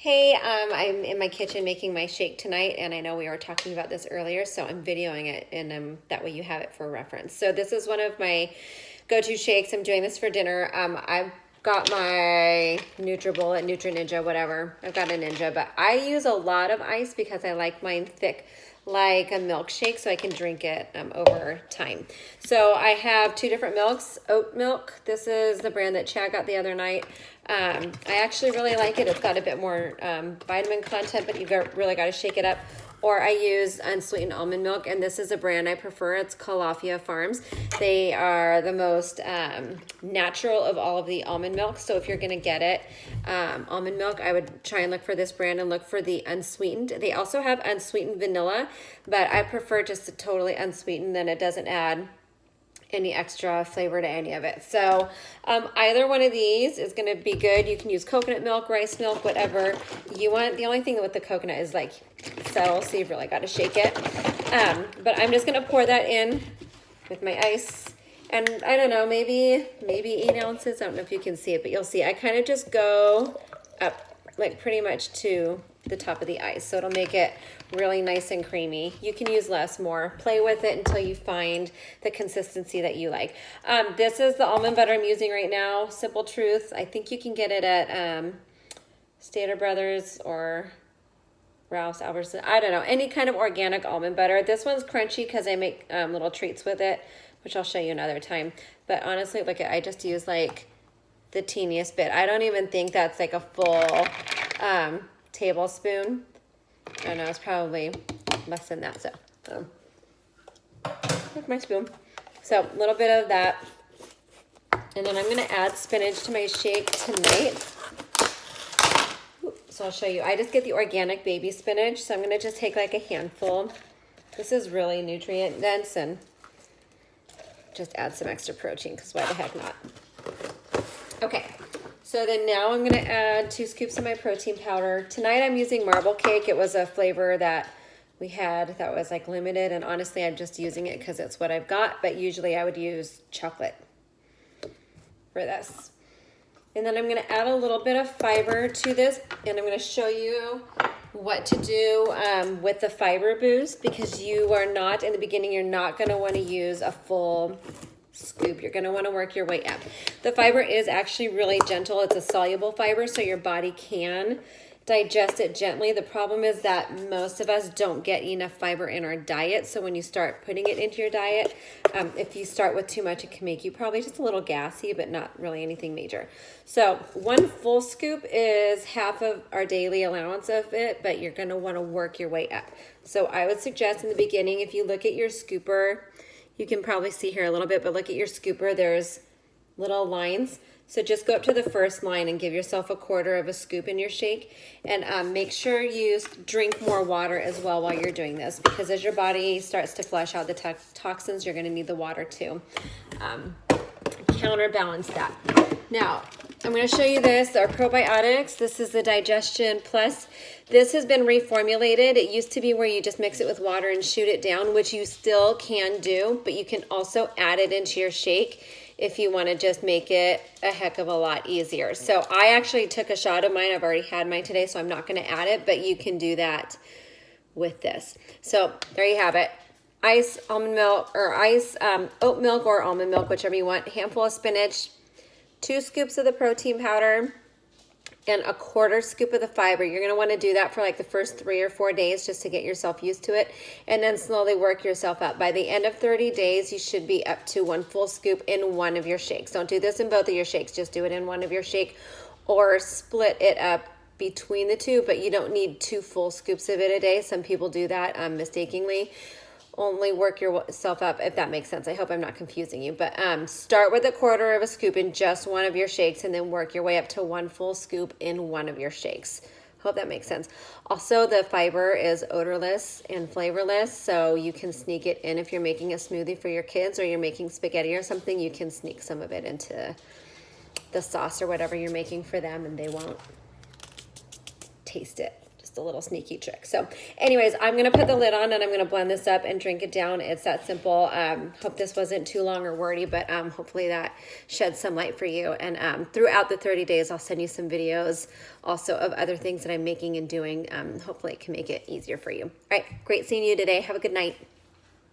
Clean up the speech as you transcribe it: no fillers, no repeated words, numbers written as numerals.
Hey, I'm in my kitchen making my shake tonight, and I know we were talking about this earlier, so I'm videoing it, and that way you have it for reference. So this is one of my go-to shakes. I'm doing this for dinner. I've got my NutriBullet, Nutri-Ninja, whatever. I've got a Ninja, but I use a lot of ice because I like mine thick, like a milkshake, so I can drink it over time. So I have two different milks. Oat milk. This is the brand that Chad got the other night. I actually really like it. It's got a bit more vitamin content, but really got to shake it up. Or I use unsweetened almond milk, and this is a brand I prefer. It's Calafia Farms. They are the most natural of all of the almond milk. So if you're going to get it, almond milk, I would try and look for this brand and look for the unsweetened. They also have unsweetened vanilla, but I prefer just a totally unsweetened. Then it doesn't add any extra flavor to any of it. So either one of these is going to be good. You can use coconut milk, rice milk, whatever you want. The only thing with the coconut is like settle, so you've really got to shake it. But I'm just going to pour that in with my ice. And I don't know, maybe 8 ounces. I don't know if you can see it, but you'll see. I kind of just go up like pretty much to the top of the ice. So it'll make it really nice and creamy. You can use less, more. Play with it until you find the consistency that you like. This is the almond butter I'm using right now. Simple Truth. I think you can get it at Stater Brothers or Ralph's, Albertson. I don't know. Any kind of organic almond butter. This one's crunchy because I make little treats with it, which I'll show you another time. But honestly, look, I just use like the teeniest bit. I don't even think that's like a full tablespoon. I don't know, it's probably less than that. So, with my spoon. So, a little bit of that. And then I'm going to add spinach to my shake tonight. So, I'll show you. I just get the organic baby spinach. So, I'm going to just take like a handful. This is really nutrient dense and just add some extra protein because why the heck not? Okay. So then now I'm going to add 2 scoops of my protein powder. Tonight I'm using Marble Cake. It was a flavor that we had that was like limited, and honestly I'm just using it because it's what I've got, but usually I would use chocolate for this. And then I'm going to add a little bit of fiber to this, and I'm going to show you what to do with the fiber boost, because you are not, in the beginning, you're not going to want to use a full scoop. You're going to want to work your way up. The fiber is actually really gentle. It's a soluble fiber, so your body can digest it gently. The problem is that most of us don't get enough fiber in our diet. So when you start putting it into your diet, if you start with too much, it can make you probably just a little gassy, but not really anything major. So 1 full scoop is half of our daily allowance of it, but you're going to want to work your way up. So I would suggest in the beginning, if you look at your scooper, you can probably see here a little bit, but look at your scooper. There's little lines. So just go up to the first line and give yourself a 1/4 of a scoop in your shake. And make sure you drink more water as well while you're doing this, because as your body starts to flush out the toxins, you're going to need the water to counterbalance that. Now, I'm going to show you this, our probiotics. This is the Digestion Plus. This has been reformulated. It used to be where you just mix it with water and shoot it down, which you still can do, but you can also add it into your shake if you want to just make it a heck of a lot easier. So I actually took a shot of mine. I've already had mine today, so I'm not going to add it, but you can do that with this. So there you have it. Ice, almond milk, or ice, oat milk or almond milk, whichever you want. Handful of spinach, 2 scoops of the protein powder, and a 1/4 scoop of the fiber. You're going to want to do that for like the first 3 or 4 days just to get yourself used to it, and then slowly work yourself up. By the end of 30 days, you should be up to 1 full scoop in one of your shakes. Don't do this in both of your shakes. Just do it in one of your shake, or split it up between the two, but you don't need 2 full scoops of it a day. Some people do that mistakenly. Only work yourself up, if that makes sense. I hope I'm not confusing you, but start with a 1/4 of a scoop in just one of your shakes, and then work your way up to 1 full scoop in one of your shakes. Hope that makes sense. Also, the fiber is odorless and flavorless, so you can sneak it in if you're making a smoothie for your kids, or you're making spaghetti or something. You can sneak some of it into the sauce or whatever you're making for them, and they won't taste it. Just just a little sneaky trick. So anyways, I'm going to put the lid on and I'm going to blend this up and drink it down. It's that simple. Hope this wasn't too long or wordy, but hopefully that sheds some light for you. And throughout the 30 days, I'll send you some videos also of other things that I'm making and doing. Hopefully it can make it easier for you. All right, great seeing you today. Have a good night.